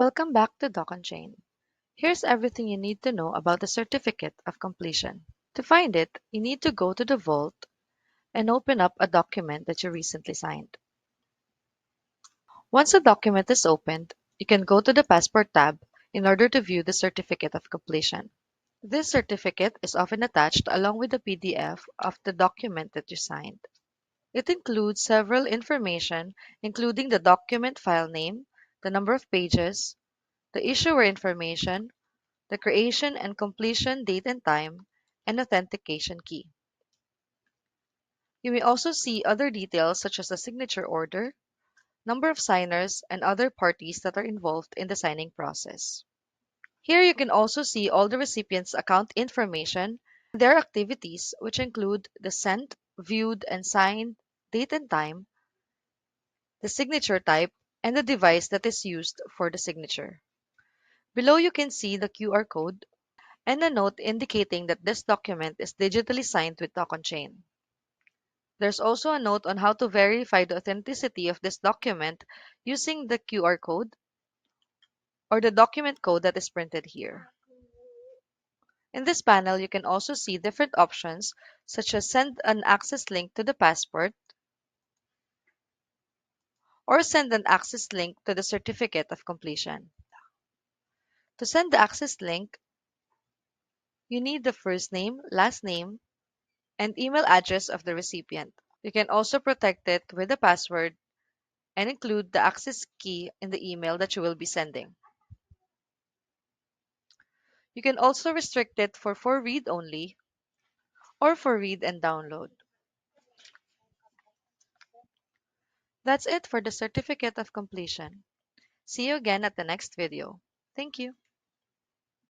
Welcome back to DOCONCHAIN. Here's everything you need to know about the certificate of completion. To find it, you need to go to the vault and open up a document that you recently signed. Once the document is opened, you can go to the Passport tab in order to view the certificate of completion. This certificate is often attached along with the PDF of the document that you signed. It includes several information, including the document file name, the number of pages, the issuer information, the creation and completion date and time, and authentication key. You may also see other details such as the signature order, number of signers, and other parties that are involved in the signing process. Here you can also see all the recipients' account information and their activities, which include the sent, viewed, and signed date and time, the signature type, and the device that is used for the signature. Below you can see the QR code and a note indicating that this document is digitally signed with DOCONCHAIN. There's also a note on how to verify the authenticity of this document using the QR code or the document code that is printed here. In this panel, you can also see different options such as send an access link to the passport or send an access link to the certificate of completion. To send the access link, you need the first name, last name, and email address of the recipient. You can also protect it with a password and include the access key in the email that you will be sending. You can also restrict it for read only or for read and download. That's it for the certificate of completion. See you again at the next video. Thank you.